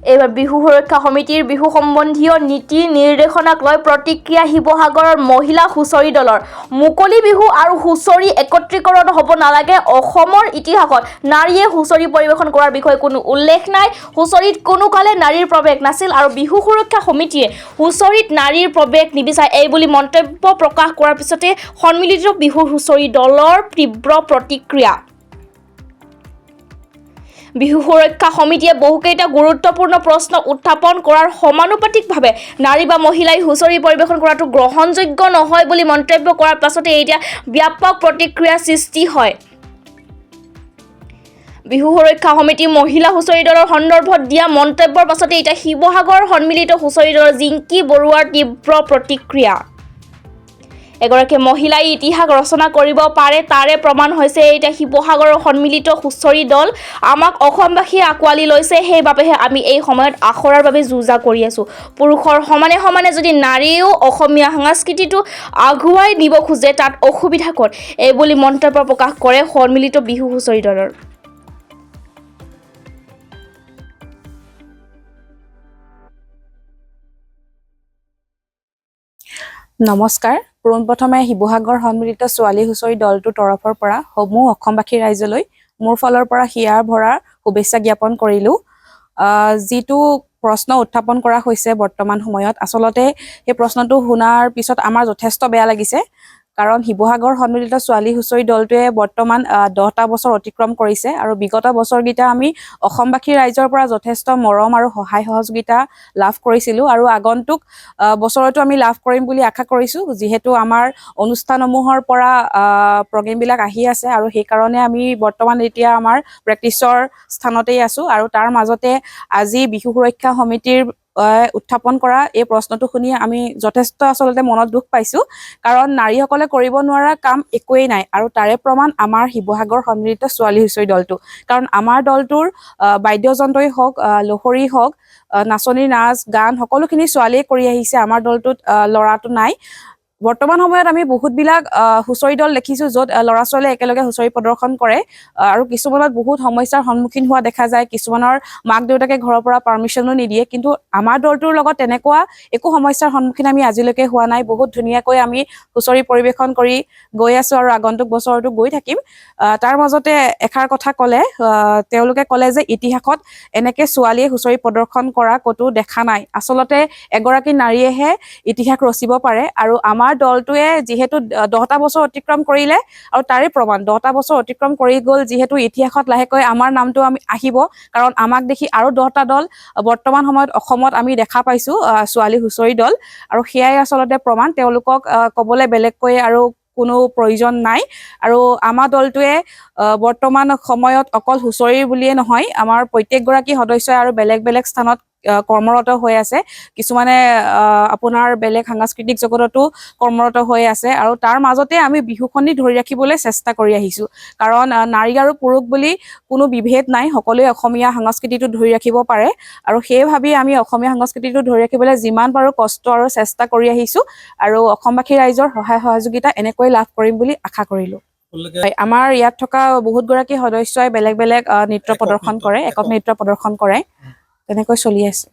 এইবাৰ বিহু সুৰক্ষা সমিতিৰ বিহু সম্বন্ধীয় নীতি নিৰ্দেশনাক লৈ প্ৰতিক্ৰিয়া শিৱসাগৰৰ মহিলা হুঁচৰি দলৰ মুকলি বিহু আৰু হুঁচৰি একত্ৰীকৰণ হ'ব নালাগে। অসমৰ ইতিহাসত নাৰীয়ে হুঁচৰি পৰিৱেশন কৰাৰ বিষয়ে কোনো উল্লেখ নাই। হুঁচৰিত কোনো কালে নাৰীৰ প্ৰৱেশ নাছিল আৰু বিহু সুৰক্ষা সমিতিয়ে হুঁচৰিত নাৰীৰ প্ৰৱেশ নিবিচাৰে এই বুলি মন্তব্য প্ৰকাশ কৰাৰ পিছতে সন্মিলিত বিহু হুঁচৰি দলৰ তীব্ৰ প্ৰতিক্ৰিয়া। বিহু সুৰক্ষা সমিতিয়ে বহুকেইটা গুৰুত্বপূৰ্ণ প্ৰশ্ন উত্থাপন কৰাৰ সমানুপাতিকভাৱে নাৰী বা মহিলাই হুঁচৰি পৰিৱেশন কৰাটো গ্ৰহণযোগ্য নহয় বুলি মন্তব্য কৰাৰ পাছতে এতিয়া ব্যাপক প্ৰতিক্ৰিয়াৰ সৃষ্টি হয়। বিহু সুৰক্ষা সমিতিৰ মহিলা হুঁচৰি দলৰ সন্দৰ্ভত দিয়া মন্তব্যৰ পাছতে এতিয়া শিৱসাগৰ সন্মিলিত হুঁচৰি দলৰ জিংকি বৰুৱাৰ তীব্ৰ প্ৰতিক্ৰিয়া। এগৰাকী মহিলাই ইতিহাস ৰচনা কৰিব পাৰে তাৰে প্ৰমাণ হৈছে এতিয়া শিৱসাগৰৰ সন্মিলিত হুঁচৰি দল। আমাক অসমবাসীয়ে আঁকোৱালি লৈছে, সেইবাবেহে আমি এই সময়ত আখৰাৰ বাবে যুঁজা কৰি আছোঁ। পুৰুষৰ সমানে সমানে যদি নাৰীয়েও অসমীয়া সংস্কৃতিটো আগুৱাই নিব খোজে তাত অসুবিধা ক'ত, এই বুলি মন্তব্য প্ৰকাশ কৰে সন্মিলিত বিহু হুঁচৰি দলৰ। নমস্কাৰ। পোনপ্ৰথমে শিৱসাগৰ সন্মিলিত ছোৱালী হুঁচৰি দলটোৰ তৰফৰ পৰা সমূহ অসমবাসী ৰাইজলৈ মোৰ ফালৰ পৰা হিয়াৰ ভৰা শুভেচ্ছা জ্ঞাপন কৰিলোঁ। যিটো প্ৰশ্ন উত্থাপন কৰা হৈছে বৰ্তমান সময়ত, আচলতে সেই প্ৰশ্নটো শুনাৰ পিছত আমাৰ যথেষ্ট বেয়া লাগিছে। কাৰণ শিৱসাগৰ সন্মিলিত ছোৱালী হুঁচৰি দলটোৱে বৰ্তমান 10টা বছৰ অতিক্ৰম কৰিছে আৰু বিগত বছৰকেইটা আমি অসমবাসী ৰাইজৰ পৰা যথেষ্ট মৰম আৰু সহায় সহযোগিতা লাভ কৰিছিলোঁ আৰু আগন্তুক বছৰতো আমি লাভ কৰিম বুলি আশা কৰিছোঁ, যিহেতু আমাৰ অনুষ্ঠানসমূহৰ পৰা প্ৰগ্ৰেমবিলাক আহি আছে আৰু সেইকাৰণে আমি বৰ্তমান এতিয়া আমাৰ প্ৰেক্টিচৰ স্থানতেই আছোঁ। আৰু তাৰ মাজতে আজি বিহু সুৰক্ষা সমিতিৰ উত্থাপন কৰা এই প্ৰশ্নটো শুনি আমি যথেষ্ট আচলতে মনত দুখ পাইছোঁ। কাৰণ নাৰীসকলে কৰিব নোৱাৰা কাম একোৱেই নাই আৰু তাৰে প্ৰমাণ আমাৰ শিৱসাগৰ সন্মিলিত ছোৱালী হুঁচৰি দলটো। কাৰণ আমাৰ দলটোৰ বাদ্যযন্ত্ৰই হওক, লহৰী হওক, নাচনী নাচ গান সকলোখিনি ছোৱালীয়ে কৰি আহিছে। আমাৰ দলটোত ল'ৰাটো নাই। বৰ্তমান সময়ত আমি বহুতবিলাক হুঁচৰি দল দেখিছোঁ য'ত ল'ৰা ছোৱালীয়ে একেলগে হুঁচৰি প্ৰদৰ্শন কৰে আৰু কিছুমানত বহুত সমস্যাৰ সন্মুখীন হোৱা দেখা যায়। কিছুমানৰ মাক দেউতাকে ঘৰৰ পৰা পাৰ্মিশ্যনো নিদিয়ে, কিন্তু আমাৰ দলটোৰ লগত তেনেকুৱা একো সমস্যাৰ সন্মুখীন আমি আজিলৈকে হোৱা নাই। বহুত ধুনীয়াকৈ আমি হুঁচৰি পৰিৱেশন কৰি গৈ আছোঁ আৰু আগন্তুক বছৰতো গৈ থাকিম। তাৰ মাজতে এষাৰ কথা ক'লে, তেওঁলোকে ক'লে যে ইতিহাসত এনেকৈ ছোৱালীয়ে হুঁচৰি প্ৰদৰ্শন কৰা ক'তো দেখা নাই। আচলতে এগৰাকী নাৰীয়েহে ইতিহাস ৰচিব পাৰে আৰু আমাৰ দলটোৱে যিহেতু 10টা বছৰ অতিক্ৰম কৰিলে আৰু তাৰে প্ৰমাণ 10টা বছৰ অতিক্ৰম কৰি গ'ল, যিহেতু ইতিহাসত লাহেকৈ আমাৰ নামটো আমি আহিব। কাৰণ আমাক দেখি আৰু 10টা দল বৰ্তমান সময়ত অসমত আমি দেখা পাইছোঁ, ছোৱালী হুঁচৰি দল, আৰু সেয়াই আচলতে প্ৰমাণ। তেওঁলোকক ক'বলৈ বেলেগকৈ আৰু কোনো প্ৰয়োজন নাই। আৰু আমাৰ দলটোৱে বৰ্তমান সময়ত অকল হুঁচৰি বুলিয়ে নহয়, আমাৰ প্ৰত্যেকগৰাকী সদস্যই আৰু বেলেগ বেলেগ স্থানত কৰ্মৰত হৈ আছে। কিছুমানে আপোনাৰ বেলেগ সাংস্কৃতিক জগততো কৰ্মৰত হৈ আছে আৰু তাৰ মাজতে আমি বিহুখনি ধৰি ৰাখিবলৈ চেষ্টা কৰি আহিছোঁ। কাৰণ নাৰী আৰু পুৰুষ বুলি কোনো বিভেদ নাই, সকলোৱে অসমীয়া সংস্কৃতিটো ধৰি ৰাখিব পাৰে আৰু সেই ভাবি আমি অসমীয়া সংস্কৃতিটো ধৰি ৰাখিবলৈ যিমান পাৰোঁ কষ্ট আৰু চেষ্টা কৰি আহিছোঁ আৰু অসমবাসী ৰাইজৰ সহায় সহযোগিতা এনেকৈ লাভ কৰিম বুলি আশা কৰিলোঁ। আমাৰ ইয়াত থকা বহুতগৰাকী সদস্যই বেলেগ বেলেগ নৃত্য প্ৰদৰ্শন কৰে, একক নৃত্য প্ৰদৰ্শন কৰে, তেনেকৈ চলি আছে।